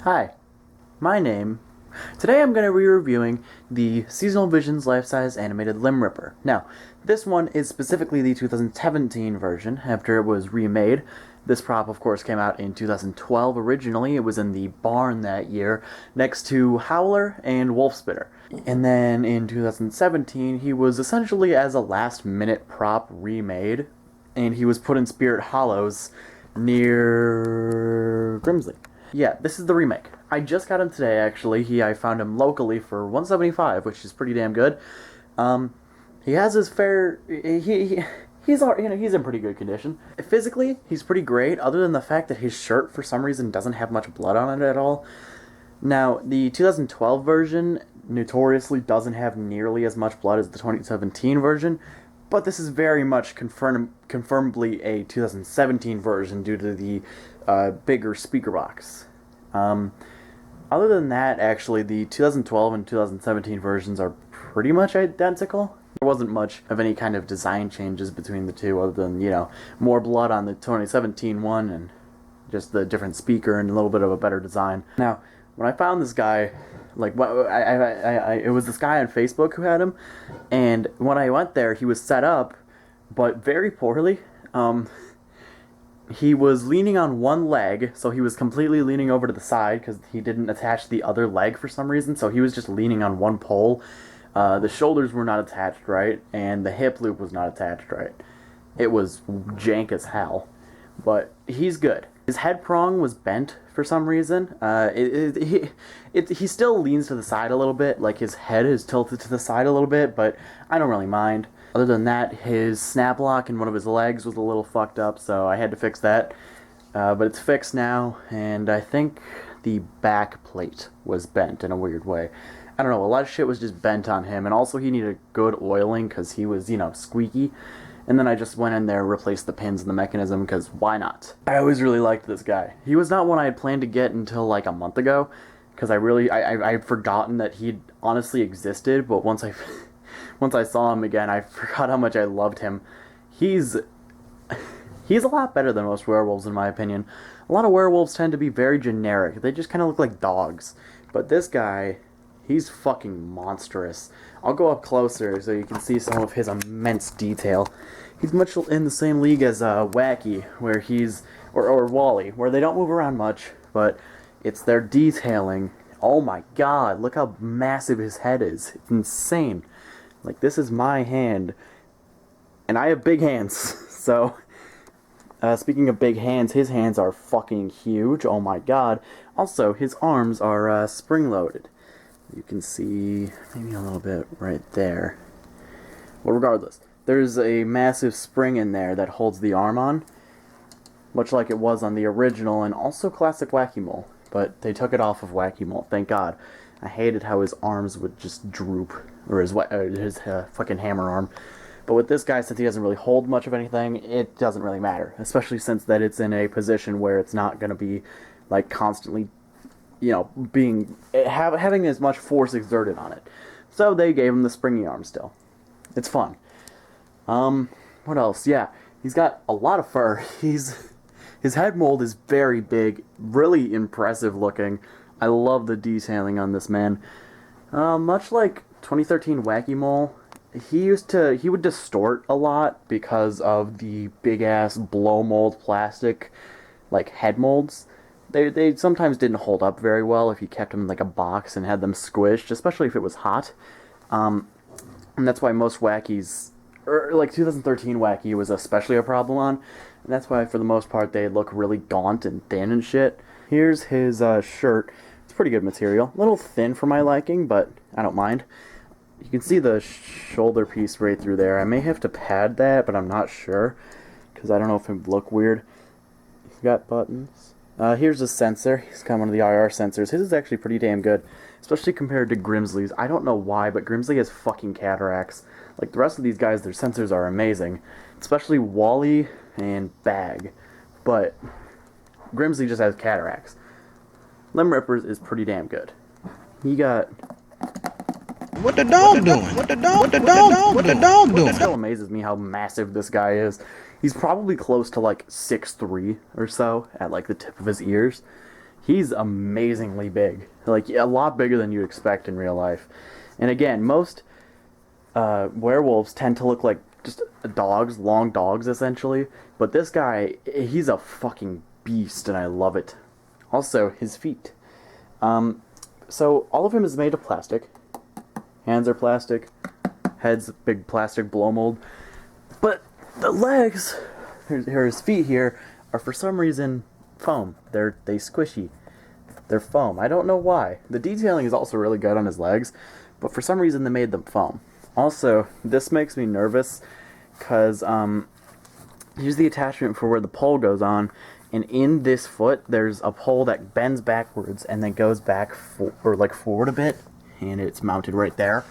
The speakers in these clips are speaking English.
Hi, my name. Today I'm going to be reviewing the Seasonal Visions Life-Size Animated Limb Ripper. Now, this one is specifically the 2017 version, after it was remade. This prop, of course, came out in 2012 originally. It was in the barn that year, next to Howler and Wolfspitter. And then in 2017, he was essentially as a last-minute prop remade, and he was put in Spirit Hollows near Grimsley. Yeah, this is the remake. I just got him today, actually. I found him locally for $175, which is pretty damn good. He has his fair... He's in pretty good condition. Physically, he's pretty great, other than the fact that his shirt, for some reason, doesn't have much blood on it at all. Now, the 2012 version notoriously doesn't have nearly as much blood as the 2017 version, but this is very much confirmably a 2017 version due to the bigger speaker box. Other than that, actually, the 2012 and 2017 versions are pretty much identical. There wasn't much of any kind of design changes between the two, other than, more blood on the 2017 one and just the different speaker and a little bit of a better design. Now, when I found this guy, it was this guy on Facebook who had him, and when I went there, he was set up, but very poorly. He was leaning on one leg, so he was completely leaning over to the side because he didn't attach the other leg for some reason, so he was just leaning on one pole. The shoulders were not attached right, and the hip loop was not attached right. It was jank as hell, but he's good. His head prong was bent for some reason. He still leans to the side a little bit, like his head is tilted to the side a little bit, but I don't really mind. Other than that, his snap lock in one of his legs was a little fucked up, so I had to fix that. But it's fixed now, and I think the back plate was bent in a weird way. I don't know, a lot of shit was just bent on him, and also he needed good oiling because he was, squeaky. And then I just went in there and replaced the pins in the mechanism, because why not? I always really liked this guy. He was not one I had planned to get until like a month ago, because I'd forgotten that he'd honestly existed, but once I saw him again, I forgot how much I loved him. He's a lot better than most werewolves, in my opinion. A lot of werewolves tend to be very generic. They just kind of look like dogs. But this guy, he's fucking monstrous. I'll go up closer so you can see some of his immense detail. He's much in the same league as Wacky, where or Wally, where they don't move around much, but it's their detailing. Oh my god, look how massive his head is. It's insane. Like, this is my hand, and I have big hands, so, speaking of big hands, his hands are fucking huge, oh my god. Also, his arms are, spring-loaded. You can see, maybe a little bit right there. Well, regardless, there's a massive spring in there that holds the arm on, much like it was on the original, and also classic Wacky-Mole, but they took it off of Wacky-Mole, thank god. I hated how his arms would just droop, or his fucking hammer arm. But with this guy, since he doesn't really hold much of anything, it doesn't really matter. Especially since that it's in a position where it's not going to be, like, constantly, having as much force exerted on it. So they gave him the springy arm still. It's fun. What else? Yeah, he's got a lot of fur. His head mold is very big, really impressive looking. I love the detailing on this man. Much like 2013 Wacky-Mole, he would distort a lot because of the big-ass blow mold plastic, like, head molds. They sometimes didn't hold up very well if you kept them in, like, a box and had them squished, especially if it was hot. And that's why most Wackies, like 2013 Wacky was especially a problem on, and that's why, for the most part, they look really gaunt and thin and shit. Here's his shirt. It's pretty good material. A little thin for my liking, but I don't mind. You can see the shoulder piece right through there. I may have to pad that, but I'm not sure, because I don't know if it would look weird. He's got buttons. Here's a sensor. He's got one of the IR sensors. His is actually pretty damn good, especially compared to Grimsley's. I don't know why, but Grimsley has fucking cataracts. Like, the rest of these guys, their sensors are amazing, especially Wally and Bag. But Grimsley just has cataracts. Limb Rippers is pretty damn good. He got... What the dog doing? What the dog doing? It still amazes me how massive this guy is. He's probably close to like 6'3" or so at like the tip of his ears. He's amazingly big. Like, a lot bigger than you'd expect in real life. And again, most werewolves tend to look like just dogs, long dogs, essentially. But this guy, he's a fucking beast, and I love it. Also, his feet. So, all of him is made of plastic. Hands are plastic. Head's big plastic blow mold. But the legs, his feet here, are for some reason foam. They squishy. They're foam. I don't know why. The detailing is also really good on his legs, but for some reason they made them foam. Also, this makes me nervous because here's the attachment for where the pole goes on, and in this foot there's a pole that bends backwards and then goes back forward a bit, and it's mounted right there.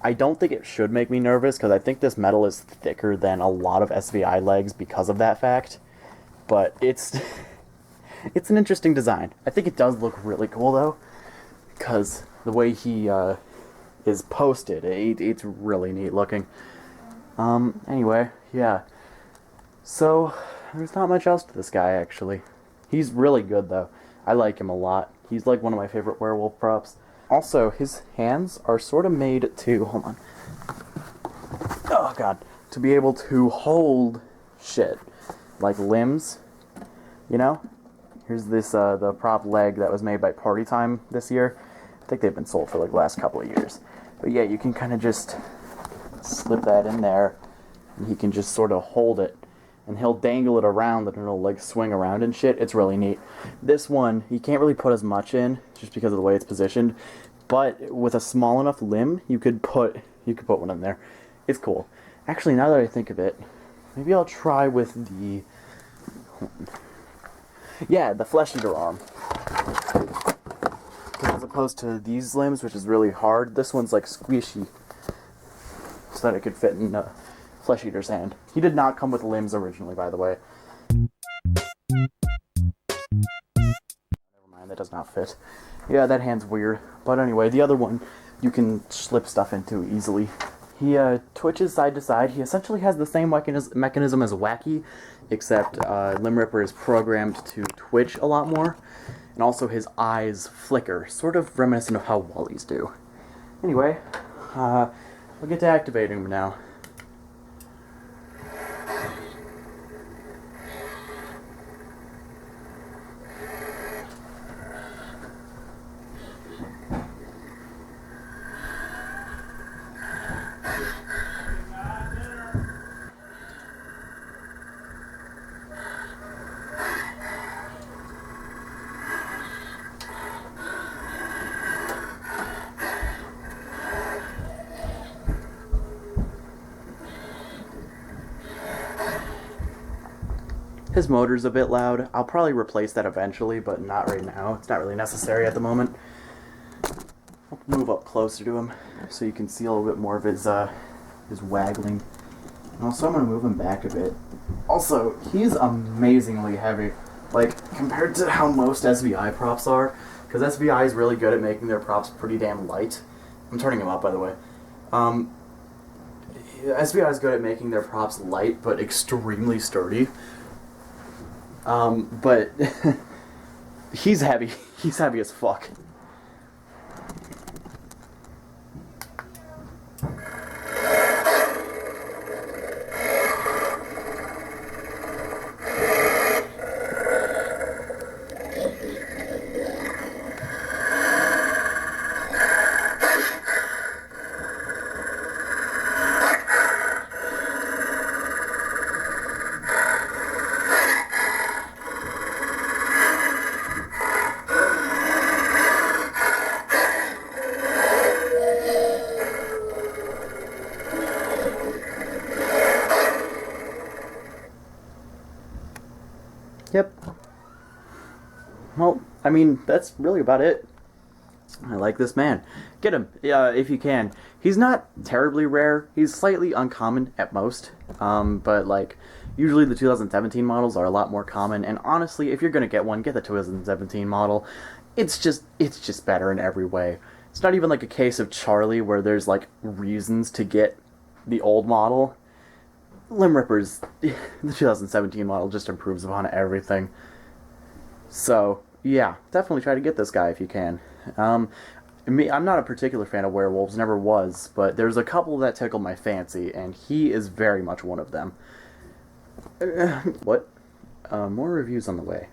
I don't think it should make me nervous because I think this metal is thicker than a lot of SVI legs because of that fact. But it's an interesting design. I think it does look really cool though, because the way he is posted, it's really neat looking. Anyway, yeah. So there's not much else to this guy actually. He's really good though. I like him a lot. He's like one of my favorite werewolf props. Also, his hands are sort of made to, hold on. Oh god, to be able to hold shit. Like limbs, you know? Here's this, the prop leg that was made by Party Time this year. I think they've been sold for like the last couple of years. But yeah, you can kind of just slip that in there, and he can just sort of hold it. And he'll dangle it around, and it'll like swing around and shit. It's really neat. This one, you can't really put as much in, just because of the way it's positioned. But with a small enough limb, you could put one in there. It's cool. Actually, now that I think of it, maybe I'll try with the... Yeah, the flesh eater arm. As opposed to these limbs, which is really hard, this one's like squishy. So that it could fit in a flesh eater's hand. He did not come with limbs originally, by the way. Never mind, that does not fit. Yeah, that hand's weird. But anyway, the other one you can slip stuff into easily. He twitches side to side. He essentially has the same mechanism as Wacky, except Limb Ripper is programmed to twitch a lot more. And also his eyes flicker, sort of reminiscent of how Wally's do. Anyway, we'll get to activating him now. His motor's a bit loud. I'll probably replace that eventually, but not right now. It's not really necessary at the moment. I'll move up closer to him so you can see a little bit more of his waggling. And also, I'm going to move him back a bit. Also, he's amazingly heavy. Like, compared to how most SVI props are, because SVI is really good at making their props pretty damn light. I'm turning him up, by the way. SVI is good at making their props light, but extremely sturdy. But he's heavy. He's heavy as fuck. Yep. Well, I mean, that's really about it. I like this man. Get him, if you can. He's not terribly rare. He's slightly uncommon at most. But, like, usually the 2017 models are a lot more common. And honestly, if you're going to get one, get the 2017 model. It's just better in every way. It's not even like a case of Charlie where there's, like, reasons to get the old model. Limb Ripper's, the 2017 model just improves upon everything. So, Yeah, definitely try to get this guy if you can. I'm not a particular fan of werewolves, never was, but there's a couple that tickle my fancy, and he is very much one of them. What? More reviews on the way.